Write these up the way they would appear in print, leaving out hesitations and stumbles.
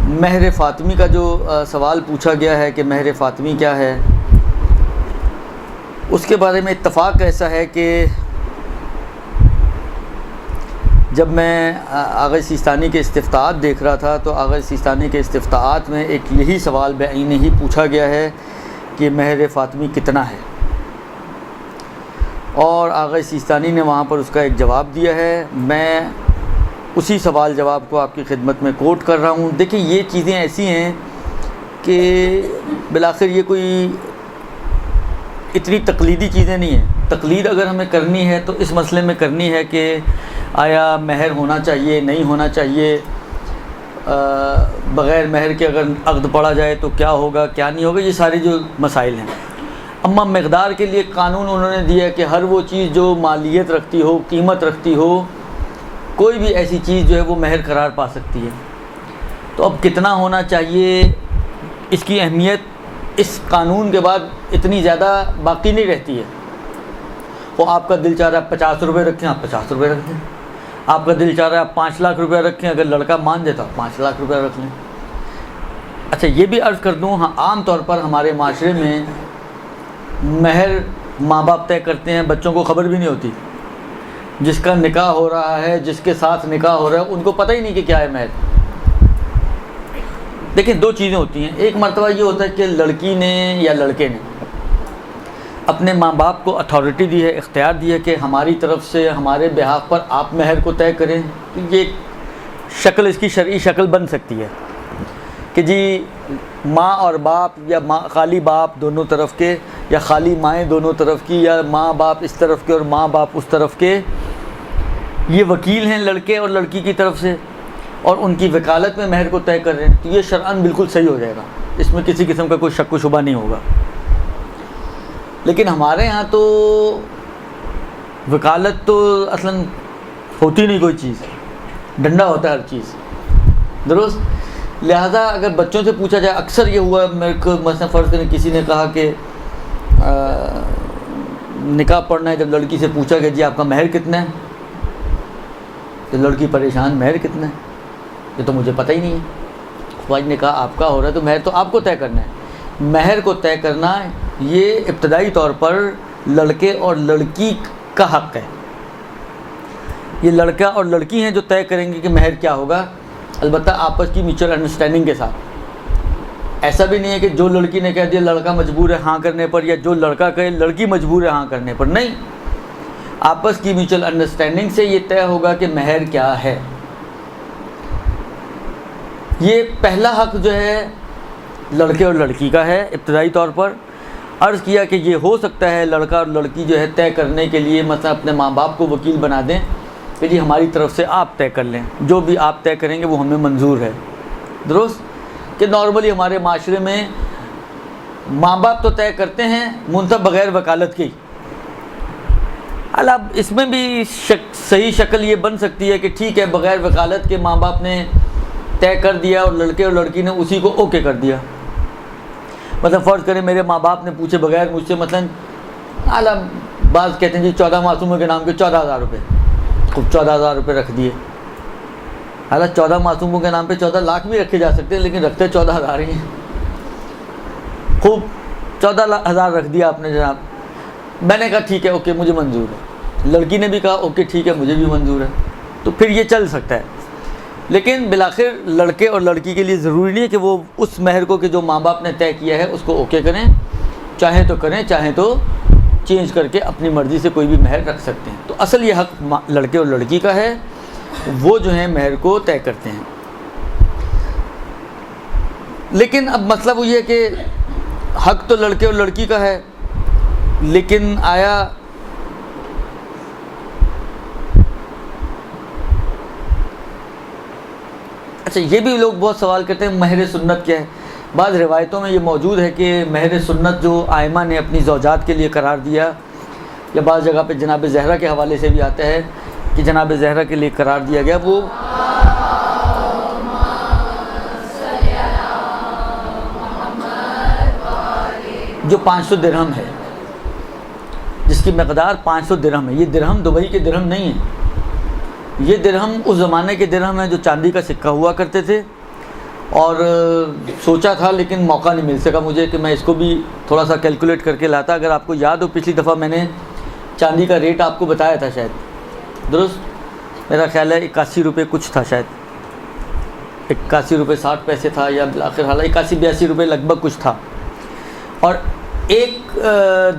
مہر فاطمی کا جو سوال پوچھا گیا ہے کہ مہر فاطمی کیا ہے، اس کے بارے میں اتفاق ایسا ہے کہ جب میں آغا سیستانی کے استفتاءات دیکھ رہا تھا تو آغا سیستانی کے استفتاءات میں ایک یہی سوال بعینہ ہی پوچھا گیا ہے کہ مہر فاطمی کتنا ہے، اور آغا سیستانی نے وہاں پر اس کا ایک جواب دیا ہے۔ میں اسی سوال جواب کو آپ کی خدمت میں کوٹ کر رہا ہوں۔ دیکھیں، یہ چیزیں ایسی ہیں کہ بالآخر یہ کوئی اتنی تقلیدی چیزیں نہیں ہیں۔ تقلید اگر ہمیں کرنی ہے تو اس مسئلے میں کرنی ہے کہ آیا مہر ہونا چاہیے نہیں ہونا چاہیے، بغیر مہر کے اگر عقد پڑا جائے تو کیا ہوگا کیا نہیں ہوگا، یہ سارے جو مسائل ہیں۔ اما مقدار کے لیے قانون انہوں نے دیا کہ ہر وہ چیز جو مالیت رکھتی ہو، قیمت رکھتی ہو، کوئی بھی ایسی چیز جو ہے وہ مہر قرار پا سکتی ہے۔ تو اب کتنا ہونا چاہیے، اس کی اہمیت اس قانون کے بعد اتنی زیادہ باقی نہیں رہتی ہے۔ وہ آپ کا دل چاہ رہا ہے 50 روپے رکھیں، آپ 50 روپے رکھ دیں۔ آپ کا دل چاہ رہا ہے آپ 5 لاکھ روپے رکھیں، اگر لڑکا مان جائے تو آپ 5 لاکھ روپے رکھ لیں۔ اچھا، یہ بھی عرض کر دوں، ہاں عام طور پر ہمارے معاشرے میں مہر ماں باپ طے کرتے ہیں، بچوں کو خبر بھی نہیں ہوتی۔ جس کا نکاح ہو رہا ہے، جس کے ساتھ نکاح ہو رہا ہے، ان کو پتہ ہی نہیں کہ کیا ہے مہر۔ دیکھیں، دو چیزیں ہوتی ہیں۔ ایک مرتبہ یہ ہوتا ہے کہ لڑکی نے یا لڑکے نے اپنے ماں باپ کو اتھارٹی دی ہے، اختیار دی ہے کہ ہماری طرف سے ہمارے بہاف پر آپ مہر کو طے کریں۔ تو یہ شکل، اس کی شرعی شکل بن سکتی ہے کہ جی ماں اور باپ، یا خالی باپ دونوں طرف کے، یا خالی مائیں دونوں طرف کی، یا ماں باپ اس طرف کے اور ماں باپ اس طرف کے، یہ وکیل ہیں لڑکے اور لڑکی کی طرف سے، اور ان کی وکالت میں مہر کو طے کر رہے ہیں۔ تو یہ شرعاً بالکل صحیح ہو جائے گا، اس میں کسی قسم کا کوئی شک و شبہ نہیں ہوگا۔ لیکن ہمارے ہاں تو وکالت تو اصلاً ہوتی نہیں کوئی چیز، ڈنڈا ہوتا ہے ہر چیز، درست؟ لہذا اگر بچوں سے پوچھا جائے، اکثر یہ ہوا میرے کو، مثلا فرض کریں کسی نے کہا کہ نکاح پڑھنا ہے، جب لڑکی سے پوچھا کہ جی آپ کا مہر کتنا ہے، تو لڑکی پریشان، مہر کتنا ہے، یہ تو مجھے پتہ ہی نہیں ہے۔ خواج نے کہا آپ کا ہو رہا ہے تو مہر تو آپ کو طے کرنا ہے۔ مہر کو طے کرنا یہ ابتدائی طور پر لڑکے اور لڑکی کا حق ہے۔ یہ لڑکا اور لڑکی ہیں جو طے کریں گے کہ مہر کیا ہوگا، البتہ آپس کی میوچل انڈرسٹینڈنگ کے ساتھ۔ ایسا بھی نہیں ہے کہ جو لڑکی نے کہہ دیا لڑکا مجبور ہے ہاں کرنے پر، یا جو لڑکا کہے لڑکی مجبور ہے ہاں کرنے پر، نہیں، آپس کی میوچل انڈرسٹینڈنگ سے یہ طے ہوگا کہ مہر کیا ہے۔ یہ پہلا حق جو ہے لڑکے اور لڑکی کا ہے ابتدائی طور پر۔ عرض کیا کہ یہ ہو سکتا ہے لڑکا اور لڑکی جو ہے طے کرنے کے لیے مثلا اپنے ماں باپ کو وکیل بنا دیں کہ جی ہماری طرف سے آپ طے کر لیں، جو بھی آپ طے کریں گے وہ ہمیں منظور ہے، درست؟ کہ نارملی ہمارے معاشرے میں ماں باپ تو طے کرتے ہیں منتہا بغیر وکالت کے۔ اب اس میں بھی صحیح شکل یہ بن سکتی ہے کہ ٹھیک ہے، بغیر وکالت کے ماں باپ نے طے کر دیا اور لڑکے اور لڑکی نے اسی کو اوکے کر دیا۔ مثلا فرض کریں میرے ماں باپ نے پوچھے بغیر مجھ سے، مثلا بعض کہتے ہیں جی 14 معصوموں کے نام کے 14,000 روپے، خوب 14,000 روپے رکھ دیے۔ حالانکہ 14 معصوموں کے نام پہ 14 لاکھ بھی رکھے جا سکتے ہیں، لیکن رکھتے 14,000 ہی ہیں۔ خوب 14,000 رکھ دیا آپ نے جناب۔ میں نے کہا ٹھیک ہے، اوکے مجھے منظور ہے۔ لڑکی نے بھی کہا اوکے ٹھیک ہے مجھے بھی منظور ہے، تو پھر یہ چل سکتا ہے۔ لیکن بالآخر لڑکے اور لڑکی کے لیے ضروری نہیں ہے کہ وہ اس مہر کو کہ جو ماں باپ نے طے کیا ہے اس کو اوکے کریں، چاہیں تو کریں، چاہیں تو چینج کر کے اپنی مرضی سے کوئی بھی مہر رکھ سکتے ہیں۔ تو اصل یہ حق لڑکے اور لڑکی کا ہے، وہ جو ہیں مہر کو طے کرتے ہیں۔ لیکن اب مسئلہ وہ یہ ہے کہ حق تو لڑکے اور لڑکی کا ہے، لیکن آیا اچھا یہ بھی لوگ بہت سوال کرتے ہیں مہر سنت کیا ہے۔ بعض روایتوں میں یہ موجود ہے کہ مہر سنت جو آئمہ نے اپنی زوجات کے لیے قرار دیا، یا بعض جگہ پہ جناب زہرا کے حوالے سے بھی آتا ہے کہ جناب زہرا کے لیے قرار دیا گیا، وہ جو 500 درہم ہے، جس کی مقدار 500 درہم ہے۔ یہ درہم دبئی کے درہم نہیں ہیں، یہ درہم اس زمانے کے درہم ہیں جو چاندی کا سکہ ہوا کرتے تھے، اور سوچا تھا لیکن موقع نہیں مل سکا مجھے کہ میں اس کو بھی تھوڑا سا کیلکولیٹ کر کے لاتا. اگر آپ کو یاد ہو پچھلی دفعہ میں نے چاندی کا ریٹ آپ کو بتایا تھا شاید, درست میرا خیال ہے 81 روپے کچھ تھا شاید, 81 روپے 60 پیسے تھا یا بالآخر حال 81-82 روپے لگ بھگ کچھ تھا. اور ایک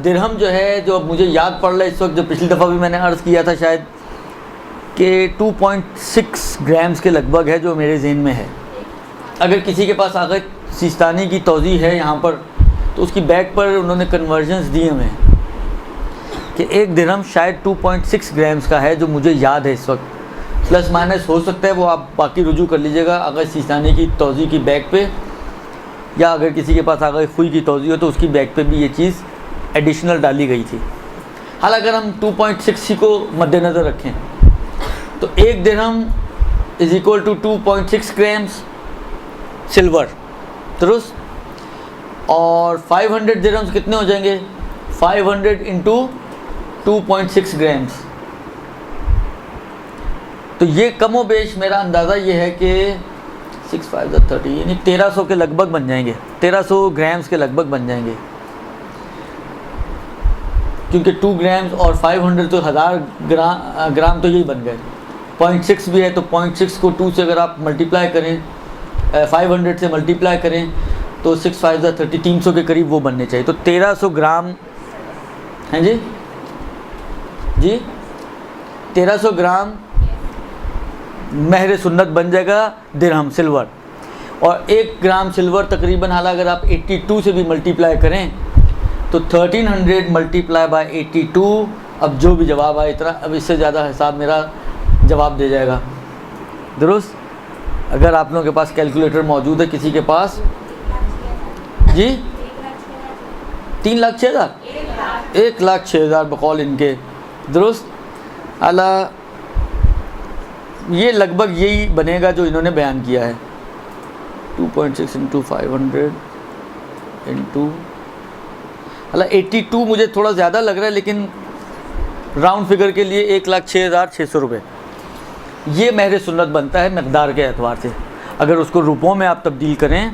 درہم جو ہے, جو مجھے یاد پڑ رہا ہے اس وقت, جو پچھلی دفعہ بھی میں نے عرض کیا تھا شاید کہ 2.6 گرامز کے لگ بھگ ہے, جو میرے ذہن میں ہے. اگر کسی کے پاس آغا سیستانی کی توضیح ہے یہاں پر تو اس کی بیک پر انہوں نے کنورژنز دیے ہوئے ہیں کہ ایک درہم شاید 2.6 گرامز کا ہے, جو مجھے یاد ہے اس وقت. پلس مائنس ہو سکتا ہے, وہ آپ باقی رجوع کر لیجیے گا آغا سیستانی کی توضیح کی بیک پہ, یا اگر کسی کے پاس آغا خوئی کی توضیح ہو تو اس کی بیک پہ بھی یہ چیز ایڈیشنل ڈالی گئی تھی. حالانکہ اگر ہم 2.6 کو مد نظر رکھیں تو ایک درہم is equal to 2.6 grams silver, درست. اور 500 درہمز کتنے ہو جائیں گے؟ 500 انٹو 2.6 گرامز. تو یہ کم و بیش میرا اندازہ یہ ہے کہ 6 5 30 یعنی 1300 کے لگ بھگ بن جائیں گے, 1300 گرامز کے لگ بھگ بن جائیں گے, کیونکہ 2 گرامز اور 500 تو 1000 گرام تو یہی بن گئے. 0.6 بھی ہے تو 0.6 کو 2 سے اگر آپ ملٹیپلائی کریں, 500 سے ملٹیپلائی کریں تو 6 5 30 300 کے قریب وہ بننے چاہیے. تو 1300 گرام ہیں جی 1300 گرام مہر سنت بن جائے گا درہم سلور. اور 1 گرام سلور تقریباً, حالانکہ اگر آپ 82 سے بھی ملٹیپلائی کریں تو 1300 ملٹیپلائی بائی 82, اب جو بھی جواب آئے اتنا, اب اس سے زیادہ حساب میرا جواب دے جائے گا, درست. اگر آپ لوگوں کے پاس کیلکولیٹر موجود ہے کسی کے پاس, جی 3,06,000 1,06,000 بقول ان کے, درست. اعلیٰ یہ لگ بھگ یہی بنے گا جو انہوں نے بیان کیا ہے. 2.6 انٹو 500 انٹو, حالانکہ 82 مجھے تھوڑا زیادہ لگ رہا ہے, لیکن راؤنڈ فگر کے لیے 1,06,600 روپے یہ مہر سنت بنتا ہے مقدار کے اعتبار سے. اگر اس کو روپوں میں آپ تبدیل کریں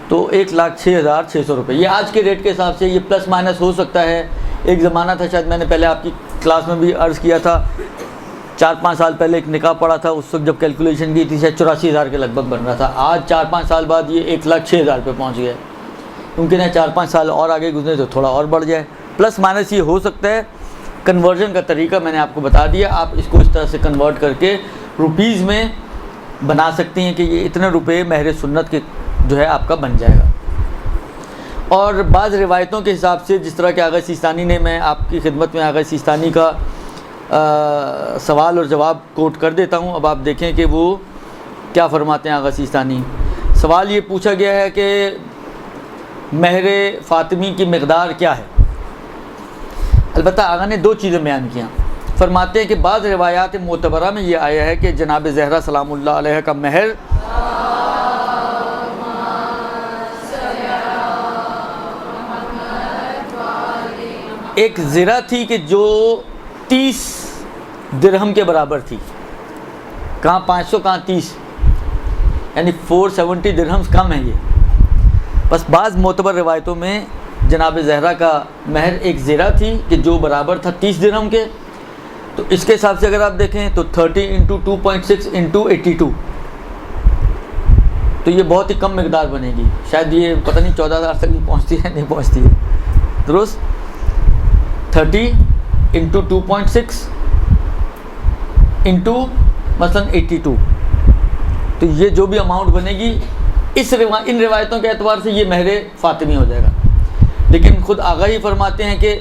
تو 1,06,600 روپے. یہ آج کے ریٹ کے حساب سے یہ پلس مائنس ہو سکتا ہے. ایک زمانہ تھا, شاید میں نے پہلے آپ کی کلاس میں بھی عرض کیا تھا, 4-5 سال پہلے ایک نکاح پڑا تھا, اس وقت جب کیلکولیشن کی تھی شاید 84,000 کے لگ بھگ بن رہا تھا. آج 4-5 سال بعد یہ 1,06,000 پہ پہنچ گیا. ممکن ہے 4-5 سال اور آگے گزرے تو تھوڑا اور بڑھ جائے. پلس مائنس یہ ہو سکتا ہے. کنورژن کا طریقہ میں نے آپ کو بتا دیا, آپ اس کو اس طرح سے کنورٹ کر کے روپیز میں بنا سکتی ہیں کہ یہ اتنے روپے مہر سنت کے جو ہے آپ کا بن جائے گا. اور بعض روایتوں کے حساب سے, جس طرح کہ آغا سیستانی نے, میں آپ کی خدمت میں آغا سیستانی کا سوال اور جواب کوٹ کر دیتا ہوں. اب آپ دیکھیں کہ وہ کیا فرماتے ہیں آغا سیستانی. سوال یہ پوچھا گیا ہے کہ مہر فاطمی کی مقدار کیا ہے. البتہ آغا نے 2 چیزیں بیان کیا. فرماتے ہیں کہ بعض روایات معتبرہ میں یہ آیا ہے کہ جناب زہرا سلام اللہ علیہ کا مہر ایک زرہ تھی کہ جو 30 درہم کے برابر تھی. کہاں 500 کہاں 30, یعنی 470 درہمز کم ہیں یہ. بس بعض معتبر روایتوں میں جناب زہرا کا مہر ایک زرہ تھی کہ جو برابر تھا 30 درہم کے. تو اس کے حساب سے اگر آپ دیکھیں تو 30 انٹو 2.6 انٹو 82, تو یہ بہت ہی کم مقدار بنے گی. شاید یہ پتہ نہیں 14,000 تک بھی پہنچتی ہے نہیں پہنچتی ہے, درست. 30 انٹو 2.6 انٹو مثلاً 82, تو یہ جو بھی اماؤنٹ بنے گی ان روایتوں کے اعتبار سے یہ مہر فاطمی ہو جائے گا. لیکن خود آغا ہی فرماتے ہیں کہ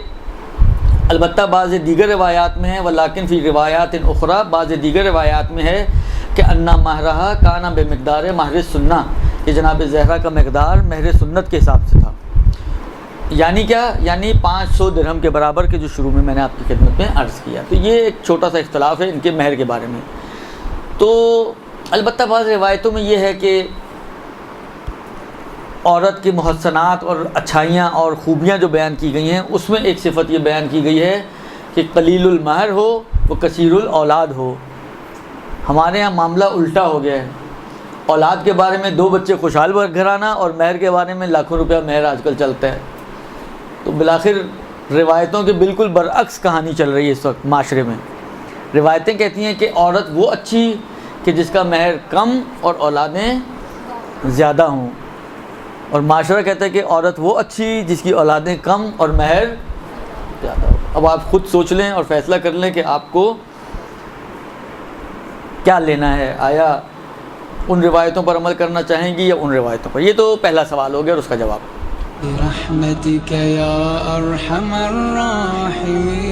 البتہ بعض دیگر روایات میں ہے, ولیکن فی روایات اخرى, بعض دیگر روایات میں ہے کہ انا مہرہا کانا بے مقدار مہر سنہ, کہ جناب زہرا کا مقدار مہر سنت کے حساب سے تھا. یعنی کیا؟ یعنی 500 درہم کے برابر کے جو شروع میں نے آپ کی خدمت میں عرض کیا. تو یہ ایک چھوٹا سا اختلاف ہے ان کے مہر کے بارے میں. تو البتہ بعض روایتوں میں یہ ہے کہ عورت کے محسنات اور اچھائیاں اور خوبیاں جو بیان کی گئی ہیں, اس میں ایک صفت یہ بیان کی گئی ہے کہ قلیل المہر ہو وہ کثیر الاولاد ہو. ہمارے ہاں معاملہ الٹا ہو گیا ہے. اولاد کے بارے میں 2 بچے خوشحال گھرانہ، اور مہر کے بارے میں لاکھوں روپیہ مہر آج کل چلتا ہے. تو بالآخر روایتوں کے بالکل برعکس کہانی چل رہی ہے اس وقت معاشرے میں. روایتیں کہتی ہیں کہ عورت وہ اچھی کہ جس کا مہر کم اور اولادیں زیادہ ہوں، اور معاشرہ کہتا ہے کہ عورت وہ اچھی جس کی اولادیں کم اور مہر زیادہ ہو. اب آپ خود سوچ لیں اور فیصلہ کر لیں کہ آپ کو کیا لینا ہے. آیا ان روایتوں پر عمل کرنا چاہیں گی یا ان روایتوں پر؟ یہ تو پہلا سوال ہو گیا اور اس کا جواب. برحمتك يا أرحم الراحمين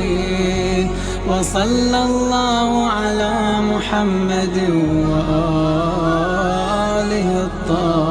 وصلى الله على محمد وآله الطاهرين.